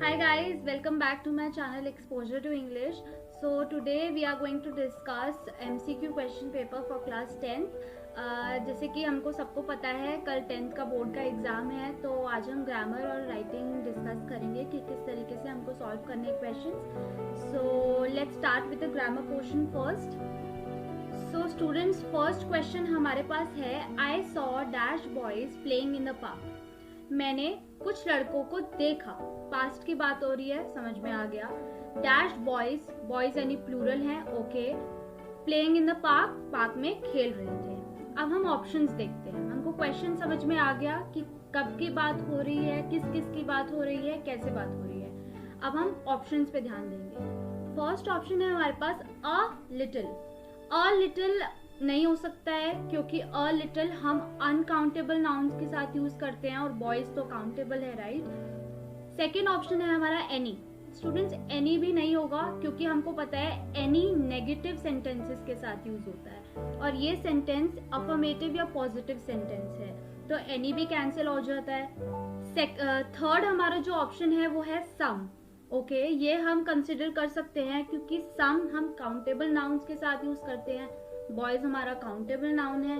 Hi guys, welcome back to my channel Exposure to English. So today we are going to discuss MCQ question paper for class 10th. जैसे कि हमको सबको पता है कल 10th का बोर्ड का एग्ज़ाम है, तो आज हम ग्रामर और राइटिंग डिस्कस करेंगे कि किस तरीके से हमको सॉल्व करने हैं questions. So let's start with the grammar portion first. So students, first question हमारे पास है, I saw dash boys playing in the park. मैंने कुछ लड़कों को देखा. पास्ट की बात हो रही है, समझ में आ गया. डैश बॉयज, बॉयज यानी प्लूरल है, okay. Playing in the park, park में खेल रहे थे. अब हम ऑप्शंस देखते हैं. हमको क्वेश्चन समझ में आ गया कि कब की बात हो रही है, किस किस की बात हो रही है, कैसे बात हो रही है. अब हम ऑप्शंस पे ध्यान देंगे. फर्स्ट ऑप्शन है हमारे पास अ लिटिल. अ लिटिल नहीं हो सकता है क्योंकि अ लिटिल हम अनकाउंटेबल नाउन्स के साथ यूज करते हैं और बॉयज तो काउंटेबल है, राइट. सेकेंड ऑप्शन है हमारा एनी. स्टूडेंट्स, एनी भी नहीं होगा क्योंकि हमको पता है एनी नेगेटिव सेंटेंसेस के साथ यूज होता है और ये सेंटेंस अफर्मेटिव या पॉजिटिव सेंटेंस है, तो एनी भी कैंसिल हो जाता है. थर्ड हमारा जो ऑप्शन है वो है सम. ओके, ये हम कंसिडर कर सकते हैं क्योंकि सम हम काउंटेबल नाउन्स के साथ यूज करते हैं. बॉयज हमारा काउंटेबल नाउन है,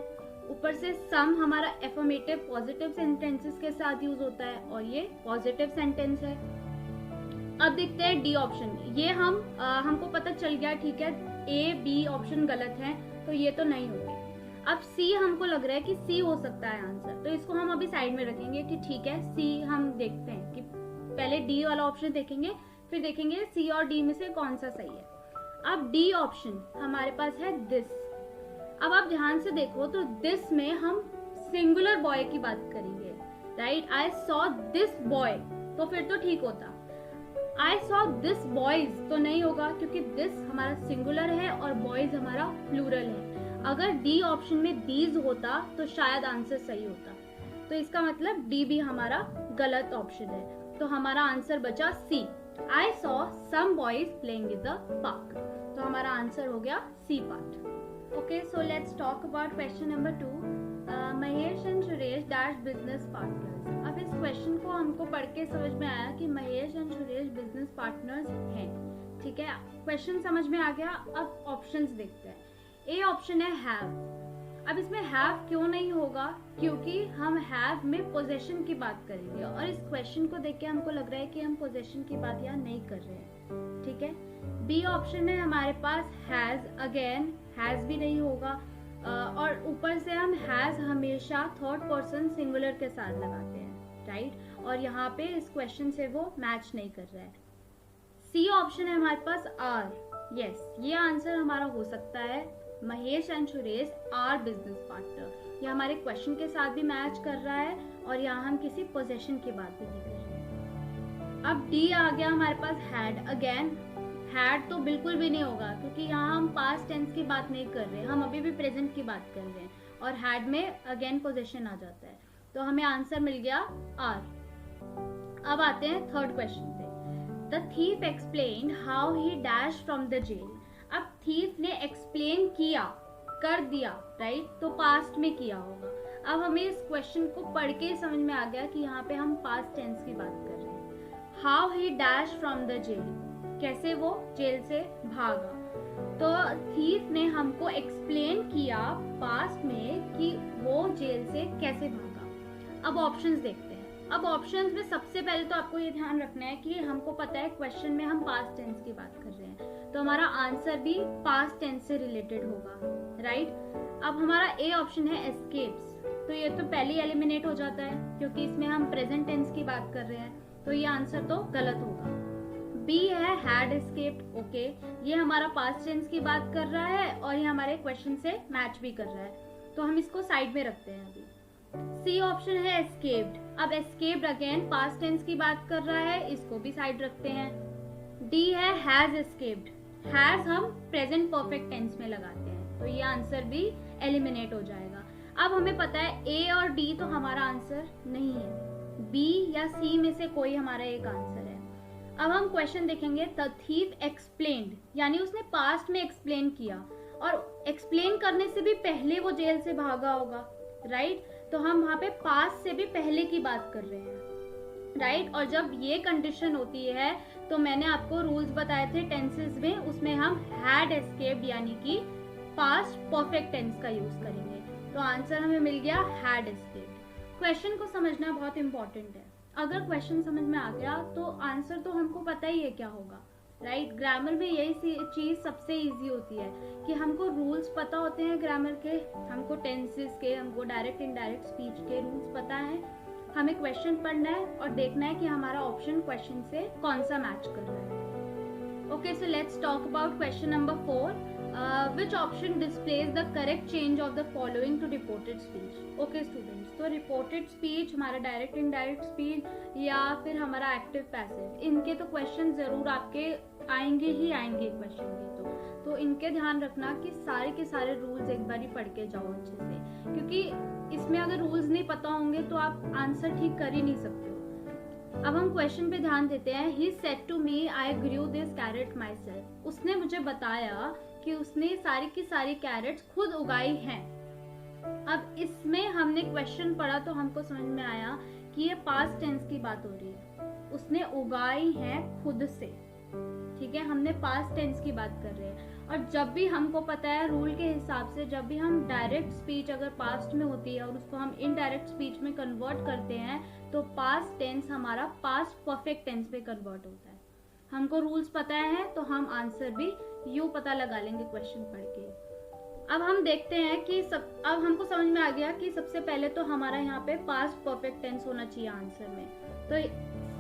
ऊपर से सम हमारा एफर्मेटिव पॉजिटिव सेंटेंसेस के साथ यूज होता है और ये पॉजिटिव सेंटेंस है. अब देखते हैं डी ऑप्शन. ये हमको पता चल गया, ठीक है, ए बी ऑप्शन गलत है तो ये तो नहीं होगी. अब सी हमको लग रहा है कि सी हो सकता है आंसर, तो इसको हम अभी साइड में रखेंगे कि ठीक है, सी हम देखते हैं कि पहले डी वाला ऑप्शन देखेंगे, फिर देखेंगे सी और डी में से कौन सा सही है. अब डी ऑप्शन हमारे पास है दिस. अब आप ध्यान से देखो तो दिस में हम सिंगुलर बॉय की बात करेंगे, right. I saw this boy, तो फिर तो ठीक होता. आई सॉ दिस बॉयज तो नहीं होगा क्योंकि दिस हमारा सिंगुलर है और बॉयज हमारा प्लूरल है. अगर डी ऑप्शन में दीज होता तो शायद आंसर सही होता, तो इसका मतलब डी भी हमारा गलत ऑप्शन है. तो हमारा आंसर बचा C. I saw some boys playing in the park, तो हमारा आंसर हो गया C part. Okay, so let's talk about question number 2. Mahesh and Suresh dash business partners. अब इस क्वेश्चन को हमको पढ़ के समझ में आया कि Mahesh and Suresh business partners हैं, ठीक है. क्वेश्चन समझ में आ गया. अब ऑप्शंस देखते हैं. ए ऑप्शन है हैव. अब इसमें हैव क्यों नहीं होगा, क्योंकि हम हैव में पोजेशन की बात करेंगे और इस क्वेश्चन को देख के हमको लग रहा है कि हम पोजेशन की बात यहाँ नहीं कर रहे हैं, ठीक है. बी ऑप्शन है हमारे पास हैज. अगेन हैज भी नहीं होगा और ऊपर से हम हैज हमेशा थर्ड पर्सन सिंगुलर के साथ लगाते हैं, राइट. और यहाँ पे इस क्वेश्चन से वो मैच नहीं कर रहा है. सी ऑप्शन है हमारे पास आर. यस, ये आंसर हमारा हो सकता है. Mahesh and Suresh are business partner, ये हमारे क्वेश्चन के साथ भी मैच कर रहा है और यहाँ हम किसी पोजेशन की बात भी नहीं कर रहे हैं. अब डी आ गया हमारे पास हैड. अगेन हैड तो बिल्कुल भी नहीं होगा क्योंकि यहाँ हम पास्ट टेंस की बात नहीं कर रहे हैं, हम अभी भी प्रेजेंट की बात कर रहे हैं और हैड में अगेन पोजीशन आ जाता है, तो हमें आंसर मिल गया आर. अब आते हैं थर्ड क्वेश्चन पे. The thief explain how he dash from the jail. अब थीफ ने एक्सप्लेन किया, कर दिया, राइट, तो पास्ट में किया होगा. अब हमें इस क्वेश्चन को पढ़ के समझ में आ गया कि यहाँ पे हम पास्ट टेंस की बात कर रहे हैं. How he dash from the jail, कैसे वो जेल से भागा. तो थीफ ने हमको एक्सप्लेन किया पास्ट में कि वो जेल से कैसे भागा. अब ऑप्शंस देखते हैं. अब ऑप्शंस में सबसे पहले तो आपको ये ध्यान रखना है कि हमको पता है क्वेश्चन में हम पास्ट टेंस की बात कर रहे हैं, तो हमारा आंसर भी पास्ट टेंस से रिलेटेड होगा, राइट. अब हमारा ए ऑप्शन है एस्केप्स, तो ये तो पहले एलिमिनेट हो जाता है क्योंकि इसमें हम प्रेजेंट टेंस की बात कर रहे हैं, तो ये आंसर तो गलत होगा. बी है हैड एस्केप्ड. ओके, ये हमारा पास्ट टेंस की बात कर रहा है और ये हमारे क्वेश्चन से मैच भी कर रहा है, तो हम इसको साइड में रखते हैं अभी. सी ऑप्शन है एस्केप्ड. अब एस्केप्ड अगेन पास्ट टेंस की बात कर रहा है, इसको भी साइड रखते हैं. डी है हैज एस्केप्ड. हैज हम प्रेजेंट परफेक्ट टेंस में लगाते हैं, तो ये आंसर भी एलिमिनेट हो जाएगा. अब हमें पता है ए और डी तो हमारा आंसर नहीं है, बी या सी में से कोई हमारा एक आंसर है. अब हम क्वेश्चन देखेंगे. द थीफ एक्सप्लेन्ड, यानी उसने पास्ट में एक्सप्लेन किया और एक्सप्लेन करने से भी पहले वो जेल से भागा होगा, राइट. तो हम वहां पे पास्ट से भी पहले की बात कर रहे हैं. राइट। और जब ये कंडीशन होती है तो मैंने आपको रूल्स बताए थे टेंसेस में, उसमें हम हैड एस्केप्ड यानी कि पास्ट परफेक्ट टेंस का यूज करेंगे। तो आंसर हमें मिल गया हैड एस्केप्ड। क्वेश्चन को समझना बहुत इंपॉर्टेंट है। अगर क्वेश्चन समझ में आ गया तो आंसर तो हमको पता ही है क्या होगा, राइट। ग्रामर में यही चीज सबसे इजी होती है कि हमको रूल्स पता होते हैं ग्रामर के, हमको टेंसेस के, हमको डायरेक्ट इनडायरेक्ट स्पीच के रूल्स पता है। हमें क्वेश्चन पढ़ना है और देखना है कि हमारा ऑप्शन क्वेश्चन से कौन सा मैच कर रहा है। Okay, so let's talk about question number 4। Which option displays the correct change of the following to reported speech. Okay students, तो रिपोर्टेड स्पीच, हमारा डायरेक्ट इनडायरेक्ट स्पीच या फिर हमारा एक्टिव पैसिव, इनके तो क्वेश्चन जरूर आपके आएंगे ही आएंगे क्वेश्चन के। तो इनके ध्यान रखना कि सारे के सारे रूल्स एक बार ही पढ़ के जाओ अच्छे से, क्योंकि इसमें अगर रूल्स नहीं पता होंगे तो आप आंसर ठीक कर ही नहीं सकते हो। अब हम क्वेश्चन पे ध्यान देते हैं। He said to me I grew this carrot myself. उसने मुझे बताया कि उसने सारी की सारी कैरेट्स खुद उगाई हैं। अब इसमें हमने क्वेश्चन पढ़ा तो हमको समझ में आया कि ये पास्ट टेंस की बात हो रही है, उसने उगाई हैं खुद से, ठीक है। हमने पास्ट टेंस की बात कर रहे हैं। और जब भी हमको पता है रूल के हिसाब से, जब भी हम डायरेक्ट स्पीच अगर पास्ट में होती है और उसको हम इनडायरेक्ट स्पीच में कन्वर्ट करते हैं तो पास्ट टेंस हमारा पास्ट परफेक्ट टेंस में कन्वर्ट होता है। हमको रूल्स पता है तो हम आंसर भी यूं पता लगा लेंगे क्वेश्चन पढ़ के। अब हम देखते हैं कि अब हमको समझ में आ गया कि सबसे पहले तो हमारा यहाँ पे पास्ट परफेक्ट टेंस होना चाहिए आंसर में। तो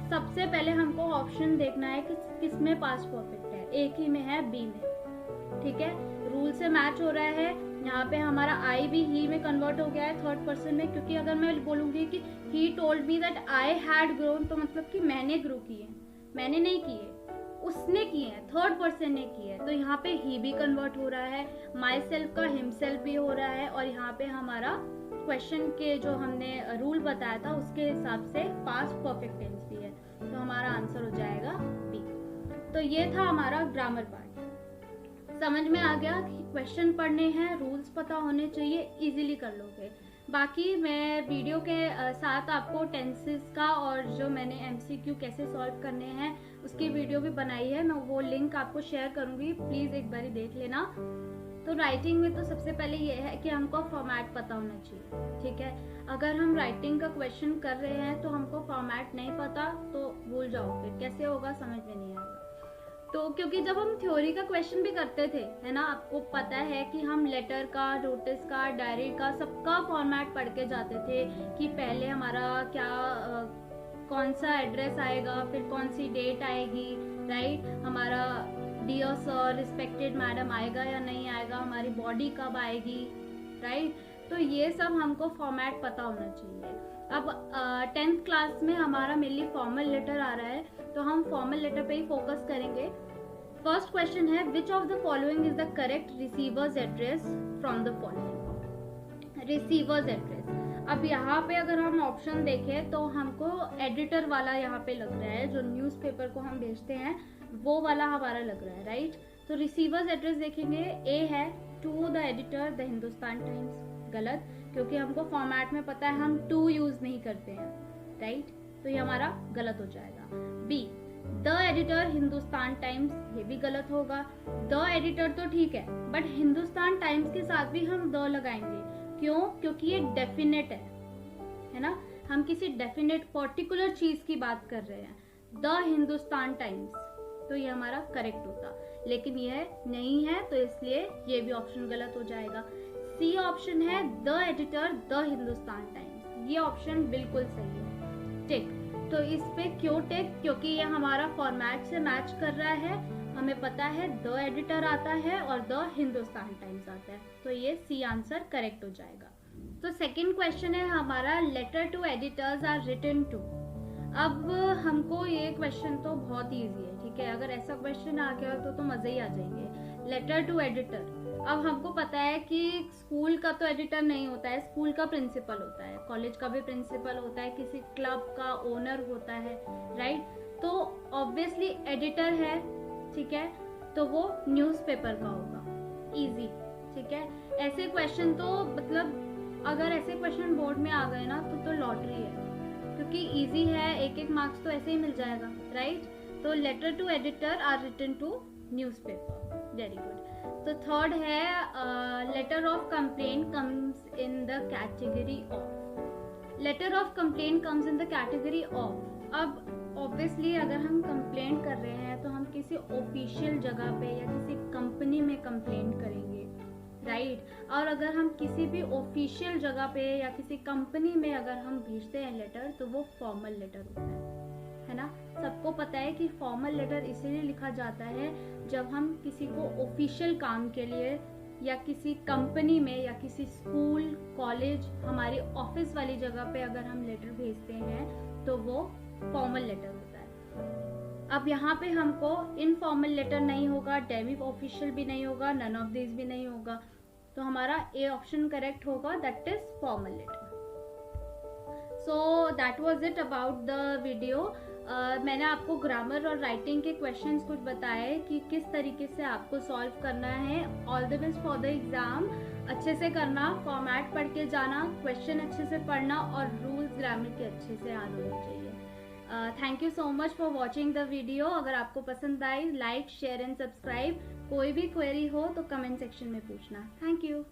सबसे पहले हमको ऑप्शन देखना है कि किसमें पास्ट परफेक्ट है। एक ही में है, बी में, ठीक है। रूल से मैच हो रहा है। यहाँ पे हमारा आई भी ही में कन्वर्ट हो गया है थर्ड पर्सन में, क्योंकि अगर मैं बोलूंगी कि he told me that I had grown, तो मतलब कि मैंने ग्रो किए, मैंने नहीं किए, उसने किए हैं, थर्ड पर्सन ने किए हैं। तो यहाँ पे ही भी कन्वर्ट हो रहा है, माई सेल्फ का हिमसेल्फ भी हो रहा है, और यहाँ पे हमारा क्वेश्चन के जो हमने रूल बताया था उसके हिसाब से पास्ट परफेक्ट टेंस भी है। तो हमारा आंसर हो जाएगा बी। तो ये था हमारा ग्रामर पार्ट। समझ में आ गया कि क्वेश्चन पढ़ने हैं, रूल्स पता होने चाहिए, इजीली कर लोगे। बाकी मैं वीडियो के साथ आपको टेंसेस का और जो मैंने एमसीक्यू कैसे सॉल्व करने हैं उसकी वीडियो भी बनाई है, मैं वो लिंक आपको शेयर करूंगी, प्लीज एक बार देख लेना। तो राइटिंग में तो सबसे पहले ये है कि हमको फॉर्मेट पता होना चाहिए, ठीक है। अगर हम राइटिंग का क्वेश्चन कर रहे हैं तो हमको फॉर्मेट नहीं पता तो भूल जाओ, फिर कैसे होगा समझ में नहीं आएगा। तो क्योंकि जब हम थ्योरी का क्वेश्चन भी करते थे, है ना, आपको पता है कि हम लेटर का, नोटिस का, डायरी का, सबका फॉर्मेट पढ़ के जाते थे कि पहले हमारा क्या कौन सा एड्रेस आएगा, फिर कौन सी डेट आएगी, राइट, हमारा डियर सर, रिस्पेक्टेड मैडम आएगा या नहीं आएगा, हमारी बॉडी कब आएगी, राइट। तो ये सब हमको फॉर्मेट पता होना चाहिए। अब 10th क्लास में हमारा मेनली फॉर्मल लेटर आ रहा है, तो हम फॉर्मल लेटर पे ही फोकस करेंगे। फर्स्ट क्वेश्चन है which of the following is the correct receiver's address from the following. Receiver's address, अब यहाँ पे अगर हम ऑप्शन देखें तो हमको एडिटर वाला यहाँ पे लग रहा है, जो न्यूज़पेपर को हम भेजते हैं वो वाला हमारा लग रहा है, राइट। तो रिसीवर्स एड्रेस देखेंगे, ए है to the editor the Hindustan Times, गलत, क्योंकि हमको फॉर्मेट में पता है हम टू यूज नहीं करते हैं, राइट। तो ये हमारा गलत हो जाएगा। Be the editor Hindustan times, ये भी गलत होगा। द एडिटर तो ठीक है, बट हिंदुस्तान टाइम्स के साथ भी हम द लगाएंगे, क्यों? क्योंकि ये डेफिनेट है ना, हम किसी डेफिनेट पर्टिकुलर चीज की बात कर रहे हैं, द हिंदुस्तान टाइम्स, तो ये हमारा करेक्ट होता, लेकिन यह नहीं है तो इसलिए ये भी ऑप्शन गलत हो जाएगा। सी ऑप्शन है the editor the Hindustan times, ये ऑप्शन बिल्कुल सही है, टिक। तो इस पे क्यों टिक? क्योंकि ये हमारा फॉर्मेट से मैच कर रहा है, हमें पता है द एडिटर आता है और द हिंदुस्तान टाइम्स आता है, तो ये सी आंसर करेक्ट हो जाएगा। तो सेकंड क्वेश्चन है हमारा letter to editors are written to. अब हमको ये क्वेश्चन तो बहुत इजी है, ठीक है, अगर ऐसा क्वेश्चन आ गया तो मजे ही आ जाएंगे। लेटर टू एडिटर, अब हमको पता है कि स्कूल का तो एडिटर नहीं होता है, स्कूल का प्रिंसिपल होता है, कॉलेज का भी प्रिंसिपल होता है, किसी क्लब का ओनर होता है, राइट। तो ऑब्वियसली एडिटर है, ठीक है, तो वो न्यूज़पेपर का होगा, इजी, ठीक है। ऐसे क्वेश्चन तो मतलब अगर ऐसे क्वेश्चन बोर्ड में आ गए ना तो लॉटरी है, क्योंकि क्योंकि इजी है, एक एक मार्क्स तो ऐसे ही मिल जाएगा, राइट। तो letter to editor are written to newspaper, very good. तो थर्ड है letter of complaint comes in the category of, letter of complaint comes in the category of. अब ऑब्वियसली अगर हम कंप्लेंट कर रहे हैं तो हम किसी ऑफिशियल जगह पे या किसी कंपनी में कंप्लेंट करेंगे, राइट। और अगर हम किसी भी ऑफिशियल जगह पे या किसी कंपनी में अगर हम भेजते हैं लेटर तो वो फॉर्मल लेटर होता है ना। सबको पता है कि फॉर्मल लेटर इसीलिए लिखा जाता है जब हम किसी को ऑफिशियल काम के लिए या किसी कंपनी में या किसी स्कूल कॉलेज हमारी ऑफिस वाली जगह पे अगर हम लेटर भेजते हैं तो वो फॉर्मल लेटर होता है। अब यहाँ पे हमको इनफॉर्मल लेटर नहीं होगा, डेमी ऑफिशियल भी नहीं होगा, नन ऑफ दिस भी नहीं होगा, तो हमारा ए ऑप्शन करेक्ट होगा, that is formal letter. So that was it about the video. मैंने आपको ग्रामर और राइटिंग के क्वेश्चंस कुछ बताए कि किस तरीके से आपको सॉल्व करना है। All the best for the exam, अच्छे से करना, फॉर्मेट पढ़ के जाना, क्वेश्चन अच्छे से पढ़ना और रूल्स ग्रामर के अच्छे से याद होने चाहिए। Thank you so much for watching the video. अगर आपको पसंद I like share and subscribe. कोई भी क्वेरी हो तो कमेंट सेक्शन में पूछना। Thank you.